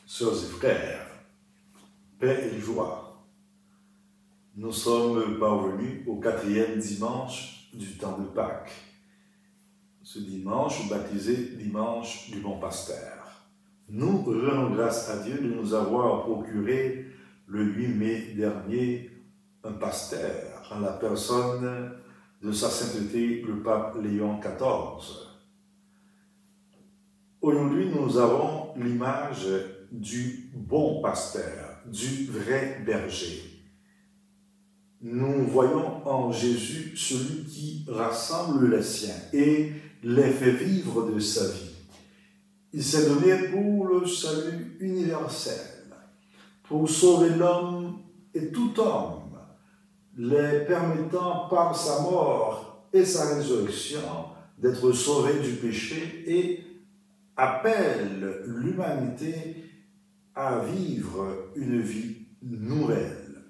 Sœurs et frères, paix et joie. Nous sommes parvenus au 4e dimanche du temps de Pâques. Ce dimanche, baptisé dimanche du bon pasteur. Nous rendons grâce à Dieu de nous avoir procuré le 8 mai dernier un pasteur en la personne de sa sainteté le pape Léon XIV. Aujourd'hui, nous avons l'image du bon pasteur, du vrai berger. Nous voyons en Jésus celui qui rassemble les siens et les fait vivre de sa vie. Il s'est donné pour le salut universel, pour sauver l'homme et tout homme, les permettant par sa mort et sa résurrection d'être sauvés du péché et appelle l'humanité à vivre une vie nouvelle.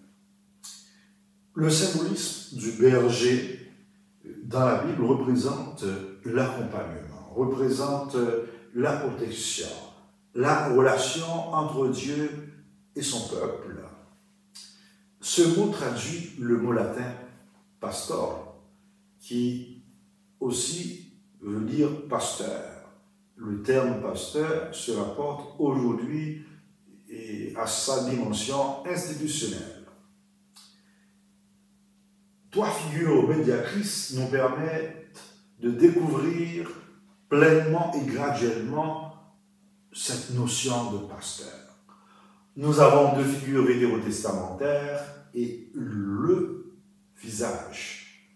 Le symbolisme du berger dans la Bible représente l'accompagnement, représente la protection, la relation entre Dieu et son peuple. Ce mot traduit le mot latin pastor, qui aussi veut dire pasteur. Le terme pasteur se rapporte aujourd'hui à sa dimension institutionnelle. Trois figures médiatrices nous permettent de découvrir pleinement et graduellement cette notion de pasteur. Nous avons deux figures vétérotestamentaires et le visage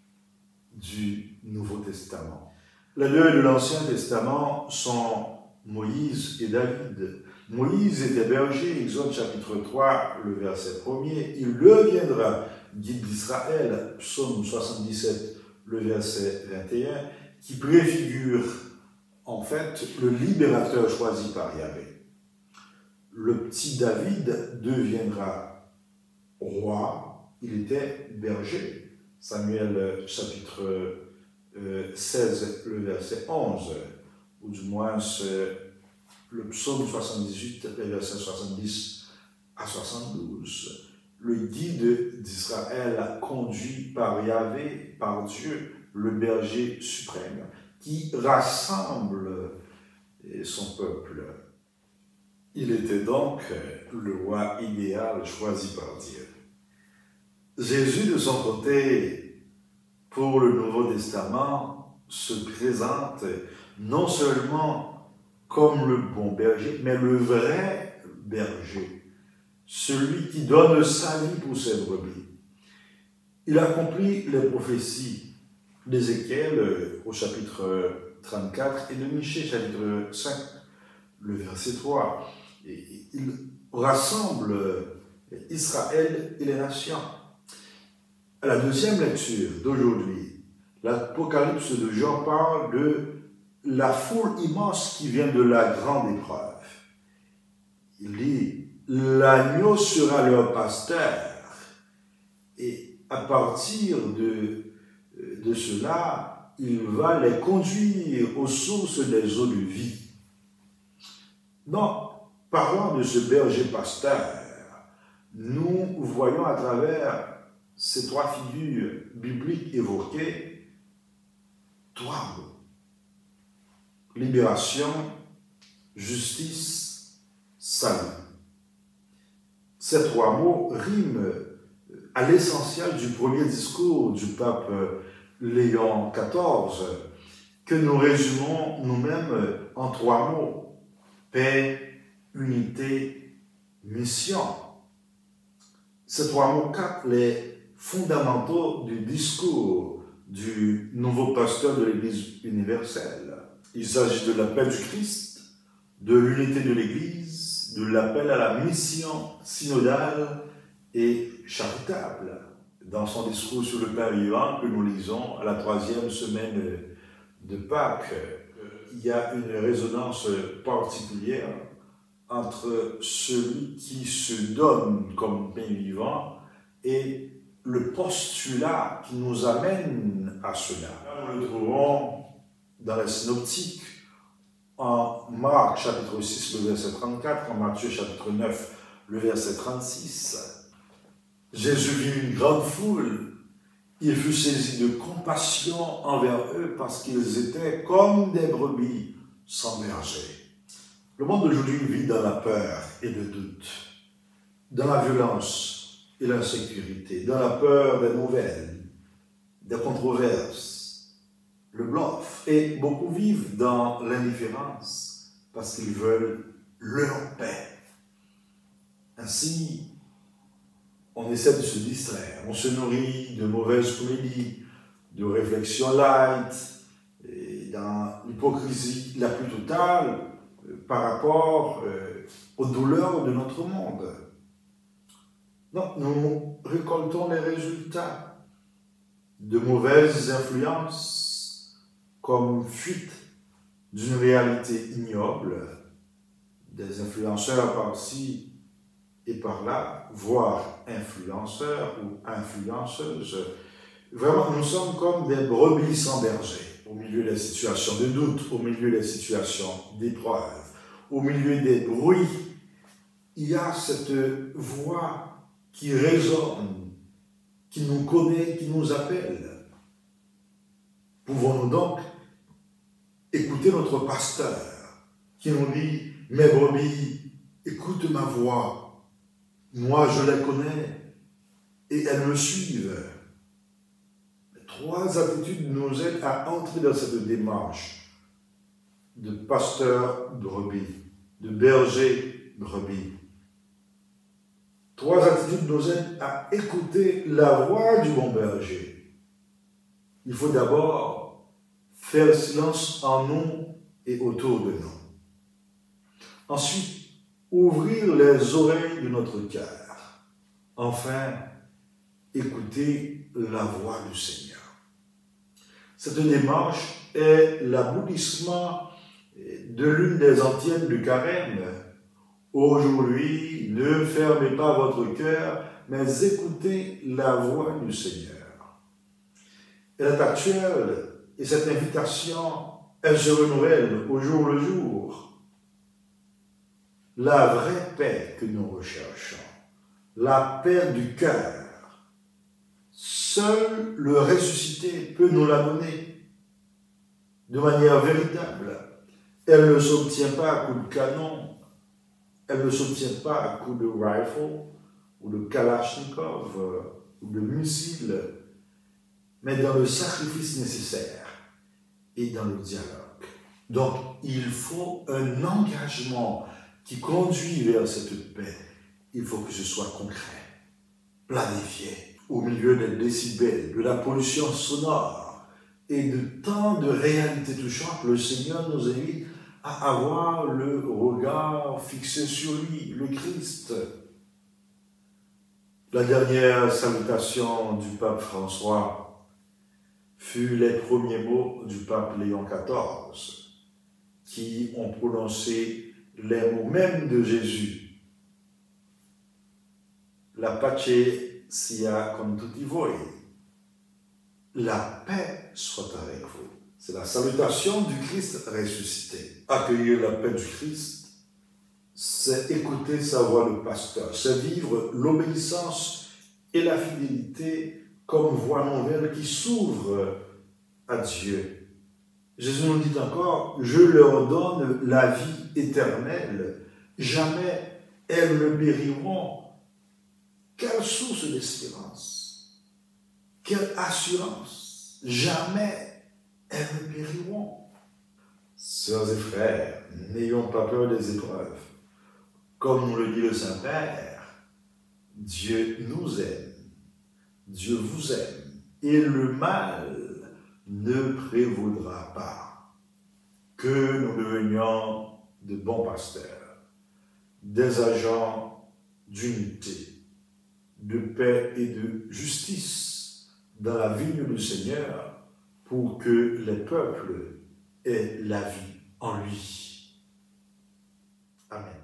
du Nouveau Testament. Les deux de l'Ancien Testament sont Moïse et David. Moïse était berger, Exode chapitre 3, le verset 1er. Il deviendra guide d'Israël, psaume 77, le verset 21, qui préfigure en fait le libérateur choisi par Yahvé. Le petit David deviendra roi, il était berger. Samuel chapitre 16, le verset 11, ou du moins le psaume 78, les versets 70 à 72. Le guide d'Israël conduit par Yahvé, par Dieu, le berger suprême, qui rassemble son peuple. Il était donc le roi idéal choisi par Dieu. Jésus, de son côté, pour le Nouveau Testament, se présente non seulement comme le bon berger, mais le vrai berger, celui qui donne sa vie pour ses brebis. Il accomplit les prophéties d'Ézéchiel au chapitre 34 et de Michée chapitre 5, le verset 3. Et il rassemble Israël et les nations. À la deuxième lecture d'aujourd'hui, l'Apocalypse de Jean parle de la foule immense qui vient de la grande épreuve. Il dit, l'agneau sera leur pasteur. Et à partir de cela, il va les conduire aux sources des eaux de vie. Donc, parlant de ce berger pasteur, nous voyons à travers ces trois figures bibliques évoquées, trois mots. Libération, justice, salut. Ces trois mots riment à l'essentiel du premier discours du pape Léon XIV, que nous résumons nous-mêmes en trois mots. Paix, unité, mission. Ces trois mots captent les fondamentaux du discours du nouveau pasteur de l'Église universelle. Il s'agit de l'appel du Christ, de l'unité de l'Église, de l'appel à la mission synodale et charitable. Dans son discours sur le pain vivant que nous lisons à la 3e semaine de Pâques, il y a une résonance particulière entre celui qui se donne comme pain vivant et le postulat qui nous amène à cela. Nous le trouvons dans la synoptique en Marc chapitre 6, le verset 34, en Matthieu chapitre 9, le verset 36. Jésus vit une grande foule. Il fut saisi de compassion envers eux parce qu'ils étaient comme des brebis sans berger. Le monde d'aujourd'hui vit dans la peur et le doute, dans la violence et l'insécurité, dans la peur des nouvelles, des controverses, le bluff. Et beaucoup vivent dans l'indifférence parce qu'ils veulent leur paix. Ainsi, on essaie de se distraire, on se nourrit de mauvaises comédies, de réflexions light, et dans l'hypocrisie la plus totale par rapport aux douleurs de notre monde. Donc, nous récoltons les résultats de mauvaises influences comme fuite d'une réalité ignoble, des influenceurs par-ci et par-là, voire influenceurs ou influenceuses. Vraiment, nous sommes comme des brebis sans berger, au milieu des situations de doute, au milieu des situations d'épreuve, au milieu des bruits. Il y a cette voix qui résonne, qui nous connaît, qui nous appelle. Pouvons-nous donc écouter notre pasteur qui nous dit « Mes brebis, écoute ma voix. Moi, je les connais et elles me suivent. » Trois attitudes nous aident à entrer dans cette démarche de pasteur brebis, de berger brebis. Trois attitudes nous aident à écouter la voix du bon berger. Il faut d'abord faire silence en nous et autour de nous. Ensuite, ouvrir les oreilles de notre cœur. Enfin, écouter la voix du Seigneur. Cette démarche est l'aboutissement de l'une des antiennes du carême. Aujourd'hui, ne fermez pas votre cœur, mais écoutez la voix du Seigneur. Elle est actuelle et cette invitation, elle se renouvelle au jour le jour. La vraie paix que nous recherchons, la paix du cœur, seul le ressuscité peut nous la donner de manière véritable. Elle ne s'obtient pas à coups de canon, elle ne s'obtient pas à coups de rifle ou de kalachnikov ou de missiles, mais dans le sacrifice nécessaire et dans le dialogue. Donc, il faut un engagement qui conduit vers cette paix. Il faut que ce soit concret, planifié, au milieu des décibels, de la pollution sonore et de tant de réalités touchantes. Le Seigneur nous invite à avoir le regard fixé sur lui, le Christ. La dernière salutation du pape François fut les premiers mots du pape Léon XIV, qui ont prononcé les mots mêmes de Jésus. La pace sia con tutti voi. La paix soit avec vous. C'est la salutation du Christ ressuscité. Accueillir la paix du Christ, c'est écouter sa voix de pasteur, c'est vivre l'obéissance et la fidélité comme voie nouvelle qui s'ouvre à Dieu. Jésus nous dit encore, je leur donne la vie éternelle, jamais elles ne périront. Quelle source d'espérance, quelle assurance, jamais elles ne périront. Sœurs et frères, n'ayons pas peur des épreuves. Comme nous le dit le Saint-Père, Dieu nous aime, Dieu vous aime, et le mal ne prévaudra pas. Que nous devenions de bons pasteurs, des agents d'unité, de paix et de justice dans la vigne du Seigneur pour que les peuples aient la vie en lui. Amen.